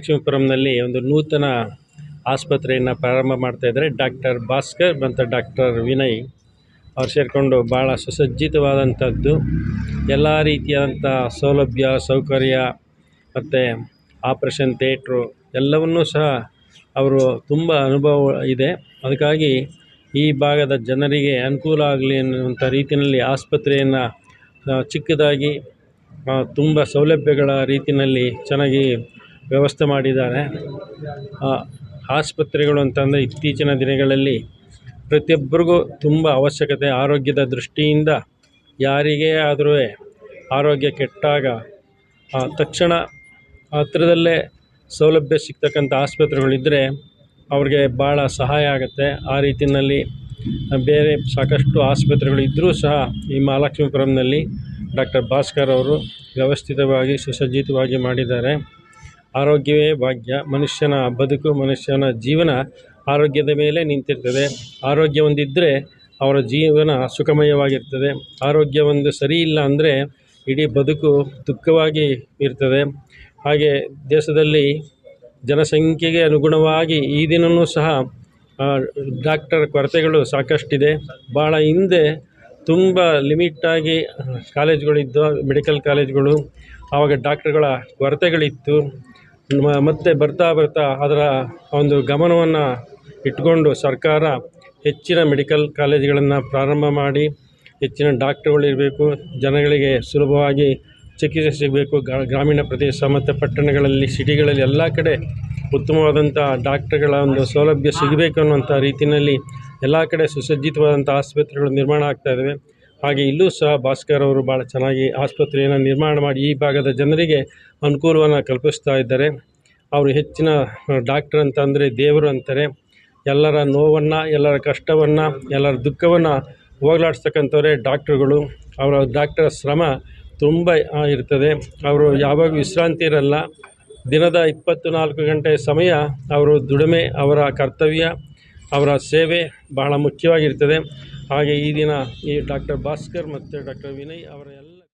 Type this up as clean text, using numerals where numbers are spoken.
ಮಹಾಲಕ್ಷ್ಮೀಪುರಂನಲ್ಲಿ ಒಂದು ನೂತನ ಆಸ್ಪತ್ರೆಯನ್ನು ಪ್ರಾರಂಭ ಮಾಡ್ತಾಯಿದ್ದಾರೆ. ಡಾಕ್ಟರ್ ಭಾಸ್ಕರ್ ಮತ್ತು ಡಾಕ್ಟರ್ ವಿನಯ್ ಅವ್ರು ಸೇರಿಕೊಂಡು ಭಾಳ ಸುಸಜ್ಜಿತವಾದಂಥದ್ದು, ಎಲ್ಲ ರೀತಿಯಾದಂಥ ಸೌಲಭ್ಯ ಸೌಕರ್ಯ ಮತ್ತು ಆಪ್ರೇಷನ್ ಥಿಯೇಟ್ರು ಎಲ್ಲವನ್ನೂ ಸಹ ಅವರು ತುಂಬ ಅನುಭವ ಇದೆ. ಅದಕ್ಕಾಗಿ ಈ ಭಾಗದ ಜನರಿಗೆ ಅನುಕೂಲ ಆಗಲಿ ಅನ್ನುವಂಥ ರೀತಿಯಲ್ಲಿ ಆಸ್ಪತ್ರೆಯನ್ನು ಚಿಕ್ಕದಾಗಿ ತುಂಬ ಸೌಲಭ್ಯಗಳ ರೀತಿಯಲ್ಲಿ ಚೆನ್ನಾಗಿ ವ್ಯವಸ್ಥೆ ಮಾಡಿದ್ದಾರೆ. ಆಸ್ಪತ್ರೆಗಳು ಅಂತಂದರೆ ಇತ್ತೀಚಿನ ದಿನಗಳಲ್ಲಿ ಪ್ರತಿಯೊಬ್ಬರಿಗೂ ತುಂಬ ಅವಶ್ಯಕತೆ. ಆರೋಗ್ಯದ ದೃಷ್ಟಿಯಿಂದ ಯಾರಿಗೇ ಆದರೂ ಆರೋಗ್ಯ ಕೆಟ್ಟಾಗ ತಕ್ಷಣ ಹತ್ತಿರದಲ್ಲೇ ಸೌಲಭ್ಯ ಸಿಗ್ತಕ್ಕಂಥ ಆಸ್ಪತ್ರೆಗಳಿದ್ದರೆ ಅವ್ರಿಗೆ ಭಾಳ ಸಹಾಯ ಆಗುತ್ತೆ. ಆ ರೀತಿಯಲ್ಲಿ ಬೇರೆ ಸಾಕಷ್ಟು ಆಸ್ಪತ್ರೆಗಳು ಇದ್ದರೂ ಸಹ ಈ ಮಹಾಲಕ್ಷ್ಮೀಪುರಂನಲ್ಲಿ ಡಾಕ್ಟರ್ ಭಾಸ್ಕರ್ ಅವರು ವ್ಯವಸ್ಥಿತವಾಗಿ ಸುಸಜ್ಜಿತವಾಗಿ ಮಾಡಿದ್ದಾರೆ. ಆರೋಗ್ಯವೇ ಭಾಗ್ಯ. ಮನುಷ್ಯನ ಬದುಕು, ಮನುಷ್ಯನ ಜೀವನ ಆರೋಗ್ಯದ ಮೇಲೆ ನಿಂತಿರ್ತದೆ. ಆರೋಗ್ಯ ಒಂದಿದ್ದರೆ ಅವರ ಜೀವನ ಸುಖಮಯವಾಗಿರ್ತದೆ. ಆರೋಗ್ಯ ಒಂದು ಸರಿ ಇಲ್ಲ ಅಂದರೆ ಇಡೀ ಬದುಕು ದುಃಖವಾಗಿ ಇರ್ತದೆ. ಹಾಗೆ ದೇಶದಲ್ಲಿ ಜನಸಂಖ್ಯೆಗೆ ಅನುಗುಣವಾಗಿ ಈ ದಿನವೂ ಸಹ ಡಾಕ್ಟರ್ ಕೊರತೆಗಳು ಸಾಕಷ್ಟಿದೆ. ಭಾಳ ಹಿಂದೆ ತುಂಬ ಲಿಮಿಟಾಗಿ ಕಾಲೇಜ್ಗಳಿದ್ದು, ಮೆಡಿಕಲ್ ಕಾಲೇಜ್ಗಳು, ಆವಾಗ ಡಾಕ್ಟ್ರುಗಳ ಕೊರತೆಗಳಿತ್ತು. ಮತ್ತು ಬರ್ತಾ ಅದರ ಒಂದು ಗಮನವನ್ನು ಇಟ್ಕೊಂಡು ಸರ್ಕಾರ ಹೆಚ್ಚಿನ ಮೆಡಿಕಲ್ ಕಾಲೇಜುಗಳನ್ನು ಪ್ರಾರಂಭ ಮಾಡಿ ಹೆಚ್ಚಿನ ಡಾಕ್ಟ್ರುಗಳಿರಬೇಕು, ಜನಗಳಿಗೆ ಸುಲಭವಾಗಿ ಚಿಕಿತ್ಸೆ ಸಿಗಬೇಕು. ಗ್ರಾಮೀಣ ಪ್ರದೇಶ ಮತ್ತು ಪಟ್ಟಣಗಳಲ್ಲಿ, ಸಿಟಿಗಳಲ್ಲಿ ಎಲ್ಲ ಕಡೆ ಉತ್ತಮವಾದಂಥ ಡಾಕ್ಟ್ರುಗಳ ಒಂದು ಸೌಲಭ್ಯ ಸಿಗಬೇಕು ಅನ್ನುವಂಥ ರೀತಿಯಲ್ಲಿ ಎಲ್ಲ ಕಡೆ ಸುಸಜ್ಜಿತವಾದಂಥ ಆಸ್ಪತ್ರೆಗಳು ನಿರ್ಮಾಣ ಆಗ್ತಾಯಿದ್ದಾವೆ. ಹಾಗೆ ಇಲ್ಲೂ ಸಹ ಭಾಸ್ಕರ್ ಅವರು ಭಾಳ ಚೆನ್ನಾಗಿ ಆಸ್ಪತ್ರೆಯನ್ನು ನಿರ್ಮಾಣ ಮಾಡಿ ಈ ಭಾಗದ ಜನರಿಗೆ ಅನುಕೂಲವನ್ನು ಕಲ್ಪಿಸ್ತಾ ಇದ್ದಾರೆ. ಅವರು ಹೆಚ್ಚಿನ ಡಾಕ್ಟ್ರ್ ಅಂತಂದರೆ ದೇವರು ಅಂತಾರೆ. ಎಲ್ಲರ ನೋವನ್ನು, ಎಲ್ಲರ ಕಷ್ಟವನ್ನು, ಎಲ್ಲರ ದುಃಖವನ್ನು ಹೋಗಲಾಡಿಸ್ತಕ್ಕಂಥವರೇ ಡಾಕ್ಟ್ರುಗಳು. ಅವರ ಡಾಕ್ಟರ್ ಶ್ರಮ ತುಂಬ ಇರ್ತದೆ. ಅವರು ಯಾವಾಗ ವಿಶ್ರಾಂತಿ ಇರಲ್ಲ. ದಿನದ 24 ಗಂಟೆ ಸಮಯ ಅವರು ದುಡಿಮೆ, ಅವರ ಕರ್ತವ್ಯ, ಅವರ ಸೇವೆ ಬಹಳ ಮುಖ್ಯವಾಗಿರ್ತದೆ. ಹಾಗೆ ಈ ದಿನ ಈ ಡಾಕ್ಟರ್ ಭಾಸ್ಕರ್ ಮತ್ತು ಡಾಕ್ಟರ್ ವಿನಯ್ ಅವರ ಎಲ್ಲ